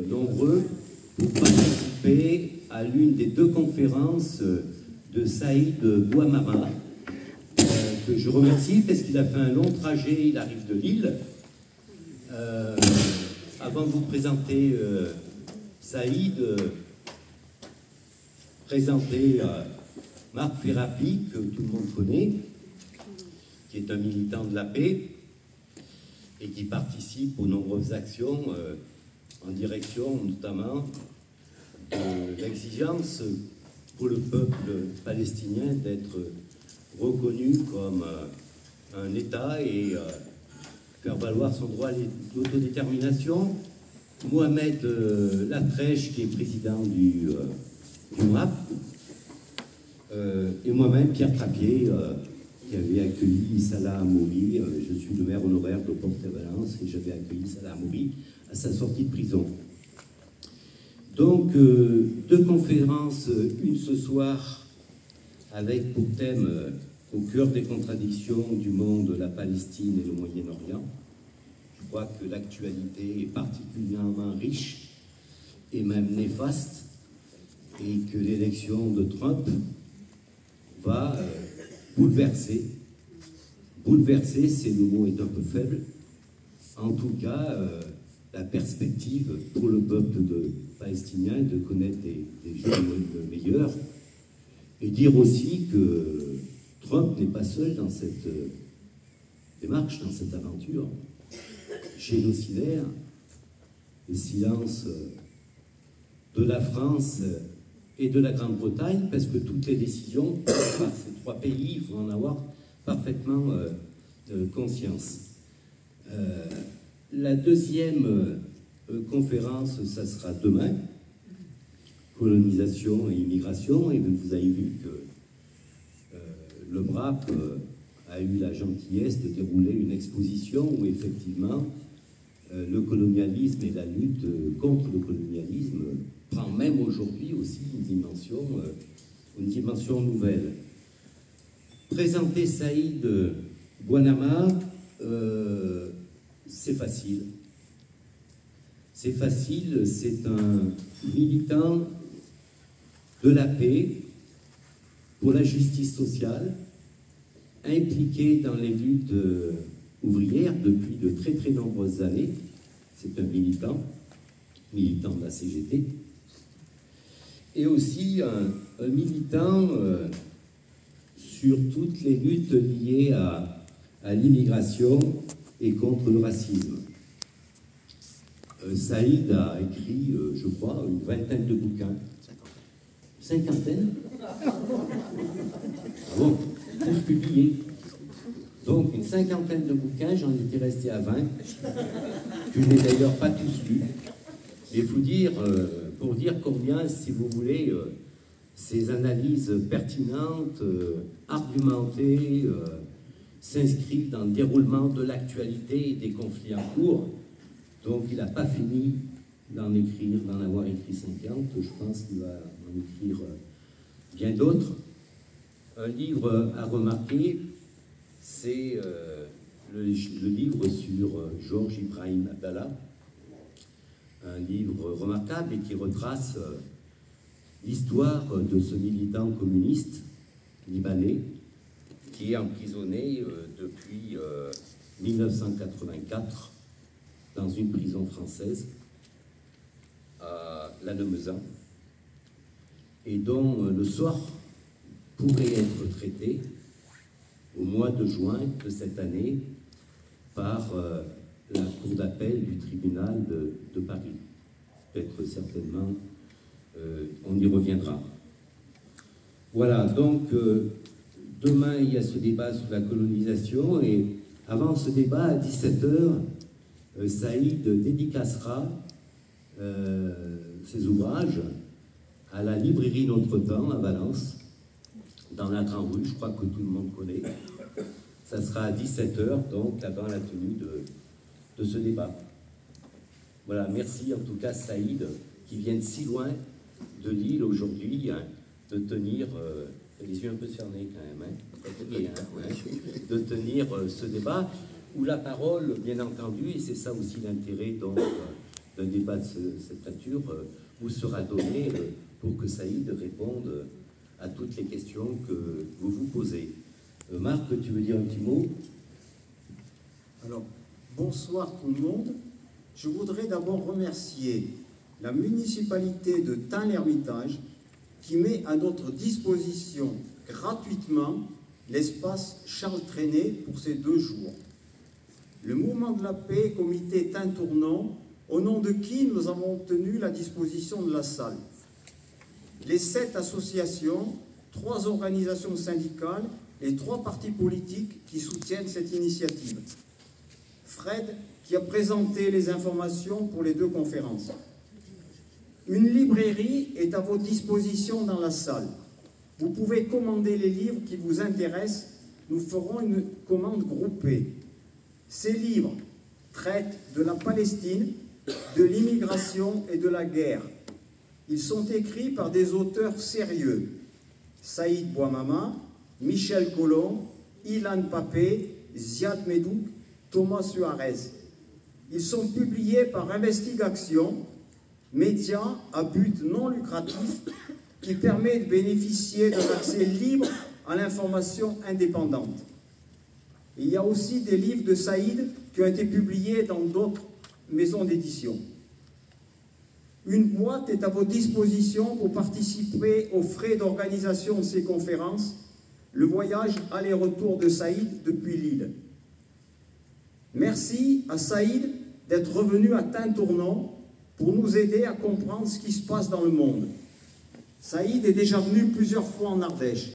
Nombreux pour participer à l'une des deux conférences de Saïd Bouamara, que je remercie parce qu'il a fait un long trajet, il arrive de Lille. Avant de vous présenter Saïd, présenter Marc Ferrapi, que tout le monde connaît, qui est un militant de la paix et qui participe aux nombreuses actions en direction notamment de l'exigence pour le peuple palestinien d'être reconnu comme un État et faire valoir son droit à l'autodétermination. Mohamed Latrèche, qui est président du MRAP, et moi-même, Pierre Trappier, qui avait accueilli Salah Hamouri. Je suis le maire honoraire de Port-et-Valence et j'avais accueilli Salah Hamouri à sa sortie de prison. Donc, deux conférences, une ce soir avec pour thème au cœur des contradictions du monde, la Palestine et le Moyen-Orient. Je crois que l'actualité est particulièrement riche et même néfaste, et que l'élection de Trump va bouleverser, c'est le mot est un peu faible, en tout cas la perspective pour le peuple palestinien de connaître des jours meilleurs, et dire aussi que Trump n'est pas seul dans cette démarche, dans cette aventure génocidaire. Le silence de la France et de la Grande-Bretagne, parce que toutes les décisions par ces trois pays, il faut en avoir parfaitement conscience. La deuxième conférence, ça sera demain, colonisation et immigration, et vous avez vu que le MRAP a eu la gentillesse de dérouler une exposition où effectivement le colonialisme et la lutte contre le colonialisme prend même aujourd'hui aussi une dimension nouvelle. Présenter Saïd Bouamara, c'est facile. C'est facile, c'est un militant de la paix, pour la justice sociale, impliqué dans les luttes ouvrières depuis de très très nombreuses années. C'est un militant de la CGT, et aussi un militant sur toutes les luttes liées à l'immigration et contre le racisme. Saïd a écrit, je crois, une vingtaine de bouquins. Cinquantaine. Ah bon, tous publiés. Donc, une cinquantaine de bouquins, j'en étais resté à 20. Je n'ai d'ailleurs pas tous lus. Mais il faut dire, pour dire combien, si vous voulez, ces analyses pertinentes, argumentées, s'inscrivent dans le déroulement de l'actualité et des conflits en cours. Donc, il n'a pas fini d'en avoir écrit 50. Je pense qu'il va en écrire bien d'autres. Un livre à remarquer, c'est le livre sur Georges Ibrahim Abdallah, un livre remarquable et qui retrace l'histoire de ce militant communiste libanais qui est emprisonné depuis 1984 dans une prison française à Lannemezan, et dont le sort pourrait être traité au mois de juin de cette année par la cour d'appel du tribunal de Paris. Peut-être certainement, on y reviendra. Voilà, donc demain il y a ce débat sur la colonisation, et avant ce débat, à 17h, Saïd dédicacera ses ouvrages à la librairie Notre-Temps à Valence, dans la Grande Rue, je crois que tout le monde connaît. Ça sera à 17h, donc avant la tenue de ce débat. Voilà, merci en tout cas Saïd, qui vient de si loin de Lille aujourd'hui, hein, de tenir, les yeux un peu cernés quand même, de tenir ce débat, où la parole, bien entendu, et c'est ça aussi l'intérêt donc d'un débat de cette nature vous sera donné pour que Saïd réponde à toutes les questions que vous vous posez. Marc, tu veux dire un petit mot? Alors, bonsoir tout le monde. Je voudrais d'abord remercier la municipalité de Tain-l'Hermitage qui met à notre disposition gratuitement l'espace Charles Trenet pour ces 2 jours. Le Mouvement de la Paix, comité Tain-Tournon, au nom de qui nous avons obtenu la disposition de la salle. Les 7 associations, 3 organisations syndicales et 3 partis politiques qui soutiennent cette initiative. Fred, qui a présenté les informations pour les 2 conférences. Une librairie est à votre disposition dans la salle. Vous pouvez commander les livres qui vous intéressent. Nous ferons une commande groupée. Ces livres traitent de la Palestine, de l'immigration et de la guerre. Ils sont écrits par des auteurs sérieux. Saïd Bouamama, Michel Colomb, Ilan Papé, Ziad Medouk, Thomas Suarez. Ils sont publiés par Investigation, média à but non lucratif qui permet de bénéficier d'un accès libre à l'information indépendante. Il y a aussi des livres de Saïd qui ont été publiés dans d'autres maisons d'édition. Une boîte est à votre disposition pour participer aux frais d'organisation de ces conférences, le voyage aller-retour de Saïd depuis Lille. Merci à Saïd d'être revenu à Tain-Tournon pour nous aider à comprendre ce qui se passe dans le monde. Saïd est déjà venu plusieurs fois en Ardèche.